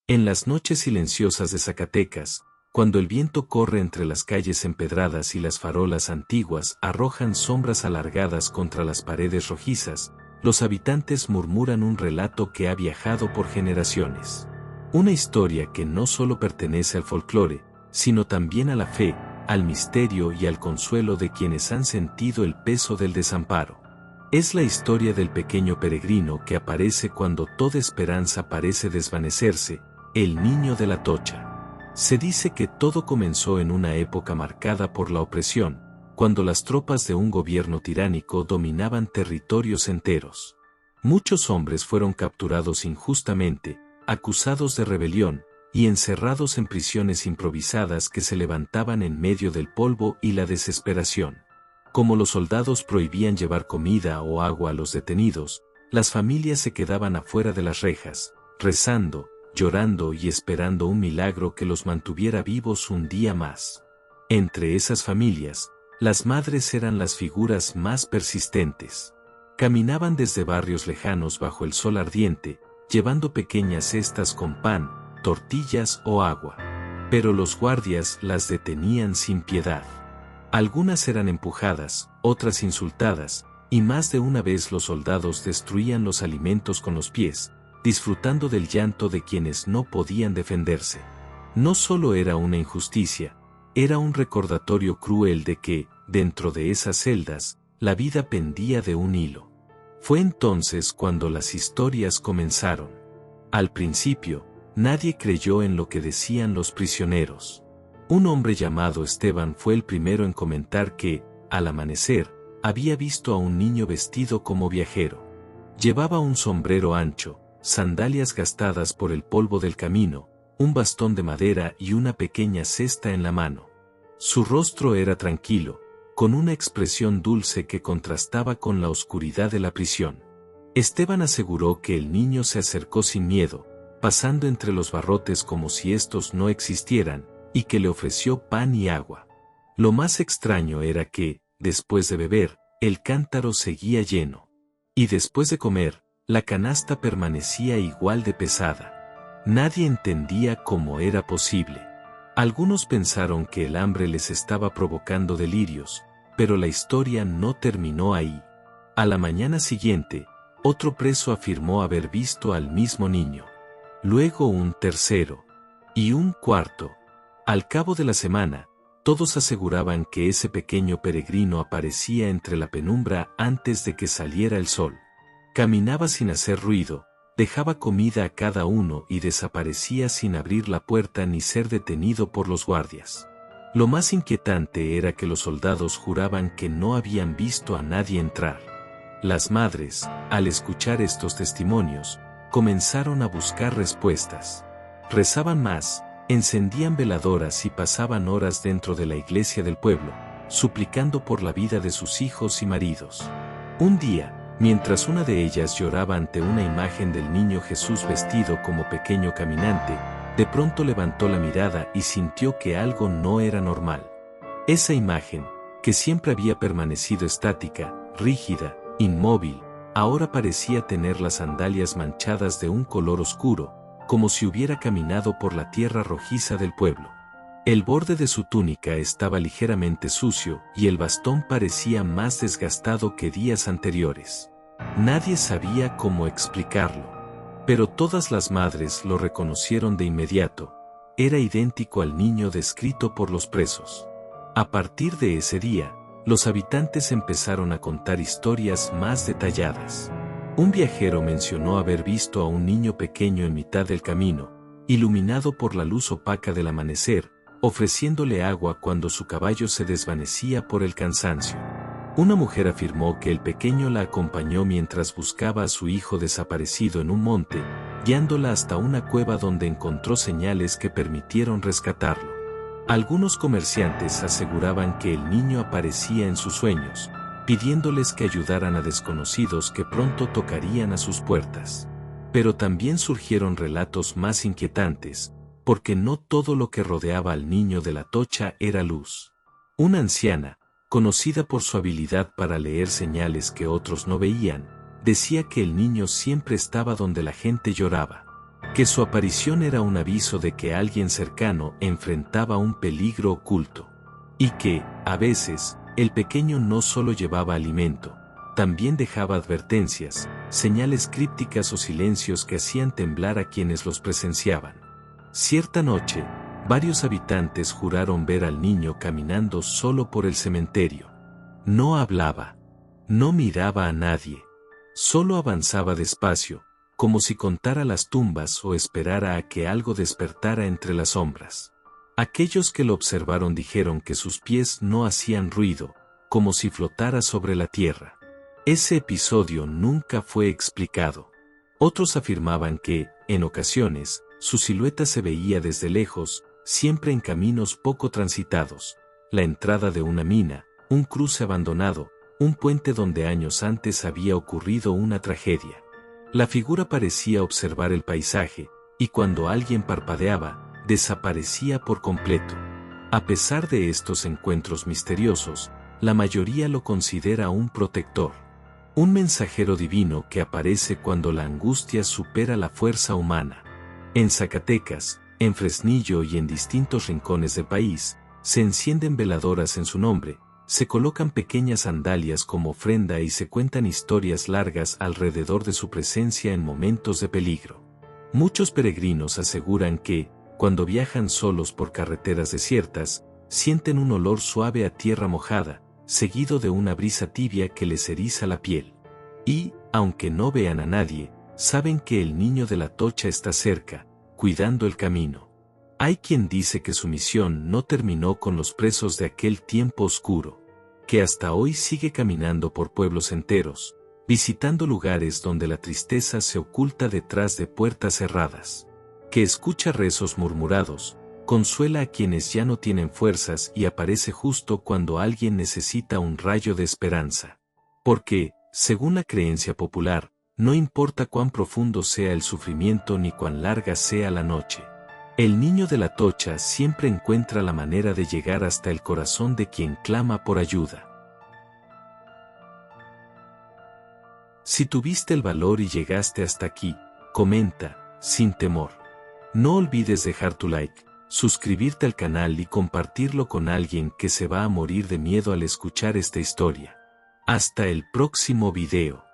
En las noches silenciosas de Zacatecas, cuando el viento corre entre las calles empedradas y las farolas antiguas arrojan sombras alargadas contra las paredes rojizas, los habitantes murmuran un relato que ha viajado por generaciones. Una historia que no solo pertenece al folclore, sino también a la fe, al misterio y al consuelo de quienes han sentido el peso del desamparo. Es la historia del pequeño peregrino que aparece cuando toda esperanza parece desvanecerse, el niño de la Atocha. Se dice que todo comenzó en una época marcada por la opresión, cuando las tropas de un gobierno tiránico dominaban territorios enteros. Muchos hombres fueron capturados injustamente, acusados de rebelión, y encerrados en prisiones improvisadas que se levantaban en medio del polvo y la desesperación. Como los soldados prohibían llevar comida o agua a los detenidos, las familias se quedaban afuera de las rejas, rezando, llorando y esperando un milagro que los mantuviera vivos un día más. Entre esas familias, las madres eran las figuras más persistentes. Caminaban desde barrios lejanos bajo el sol ardiente, llevando pequeñas cestas con pan, tortillas o agua. Pero los guardias las detenían sin piedad. Algunas eran empujadas, otras insultadas, y más de una vez los soldados destruían los alimentos con los pies, disfrutando del llanto de quienes no podían defenderse. No solo era una injusticia, era un recordatorio cruel de que, dentro de esas celdas, la vida pendía de un hilo. Fue entonces cuando las historias comenzaron. Al principio, nadie creyó en lo que decían los prisioneros. Un hombre llamado Esteban fue el primero en comentar que, al amanecer, había visto a un niño vestido como viajero. Llevaba un sombrero ancho, sandalias gastadas por el polvo del camino, un bastón de madera y una pequeña cesta en la mano. Su rostro era tranquilo, con una expresión dulce que contrastaba con la oscuridad de la prisión. Esteban aseguró que el niño se acercó sin miedo, pasando entre los barrotes como si estos no existieran, y que le ofreció pan y agua. Lo más extraño era que, después de beber, el cántaro seguía lleno. Y después de comer, la canasta permanecía igual de pesada. Nadie entendía cómo era posible. Algunos pensaron que el hambre les estaba provocando delirios, pero la historia no terminó ahí. A la mañana siguiente, otro preso afirmó haber visto al mismo niño. Luego un tercero. Y un cuarto. Al cabo de la semana, todos aseguraban que ese pequeño peregrino aparecía entre la penumbra antes de que saliera el sol. Caminaba sin hacer ruido, dejaba comida a cada uno y desaparecía sin abrir la puerta ni ser detenido por los guardias. Lo más inquietante era que los soldados juraban que no habían visto a nadie entrar. Las madres, al escuchar estos testimonios, comenzaron a buscar respuestas. Rezaban más, encendían veladoras y pasaban horas dentro de la iglesia del pueblo, suplicando por la vida de sus hijos y maridos. Un día, mientras una de ellas lloraba ante una imagen del niño Jesús vestido como pequeño caminante, de pronto levantó la mirada y sintió que algo no era normal. Esa imagen, que siempre había permanecido estática, rígida, inmóvil, ahora parecía tener las sandalias manchadas de un color oscuro, como si hubiera caminado por la tierra rojiza del pueblo. El borde de su túnica estaba ligeramente sucio y el bastón parecía más desgastado que días anteriores. Nadie sabía cómo explicarlo. Pero todas las madres lo reconocieron de inmediato. Era idéntico al niño descrito por los presos. A partir de ese día, los habitantes empezaron a contar historias más detalladas. Un viajero mencionó haber visto a un niño pequeño en mitad del camino, iluminado por la luz opaca del amanecer, ofreciéndole agua cuando su caballo se desvanecía por el cansancio. Una mujer afirmó que el pequeño la acompañó mientras buscaba a su hijo desaparecido en un monte, guiándola hasta una cueva donde encontró señales que permitieron rescatarlo. Algunos comerciantes aseguraban que el niño aparecía en sus sueños, pidiéndoles que ayudaran a desconocidos que pronto tocarían a sus puertas. Pero también surgieron relatos más inquietantes, porque no todo lo que rodeaba al niño de la Atocha era luz. Una anciana, conocida por su habilidad para leer señales que otros no veían, decía que el niño siempre estaba donde la gente lloraba. que su aparición era un aviso de que alguien cercano enfrentaba un peligro oculto, y que, a veces, el pequeño no solo llevaba alimento, también dejaba advertencias, señales crípticas o silencios que hacían temblar a quienes los presenciaban. Cierta noche, varios habitantes juraron ver al niño caminando solo por el cementerio. No hablaba, no miraba a nadie, solo avanzaba despacio, como si contara las tumbas o esperara a que algo despertara entre las sombras. Aquellos que lo observaron dijeron que sus pies no hacían ruido, como si flotara sobre la tierra. Ese episodio nunca fue explicado. Otros afirmaban que, en ocasiones, su silueta se veía desde lejos, siempre en caminos poco transitados, la entrada de una mina, un cruce abandonado, un puente donde años antes había ocurrido una tragedia. La figura parecía observar el paisaje, y cuando alguien parpadeaba, desaparecía por completo. A pesar de estos encuentros misteriosos, la mayoría lo considera un protector. Un mensajero divino que aparece cuando la angustia supera la fuerza humana. En Zacatecas, en Fresnillo y en distintos rincones del país, se encienden veladoras en su nombre, se colocan pequeñas sandalias como ofrenda y se cuentan historias largas alrededor de su presencia en momentos de peligro. Muchos peregrinos aseguran que, cuando viajan solos por carreteras desiertas, sienten un olor suave a tierra mojada, seguido de una brisa tibia que les eriza la piel. Y, aunque no vean a nadie, saben que el niño de la Atocha está cerca, cuidando el camino. Hay quien dice que su misión no terminó con los presos de aquel tiempo oscuro, que hasta hoy sigue caminando por pueblos enteros, visitando lugares donde la tristeza se oculta detrás de puertas cerradas, que escucha rezos murmurados, consuela a quienes ya no tienen fuerzas y aparece justo cuando alguien necesita un rayo de esperanza. Porque, según la creencia popular, no importa cuán profundo sea el sufrimiento ni cuán larga sea la noche, el niño de la Atocha siempre encuentra la manera de llegar hasta el corazón de quien clama por ayuda. Si tuviste el valor y llegaste hasta aquí, comenta, sin temor. No olvides dejar tu like, suscribirte al canal y compartirlo con alguien que se va a morir de miedo al escuchar esta historia. Hasta el próximo video.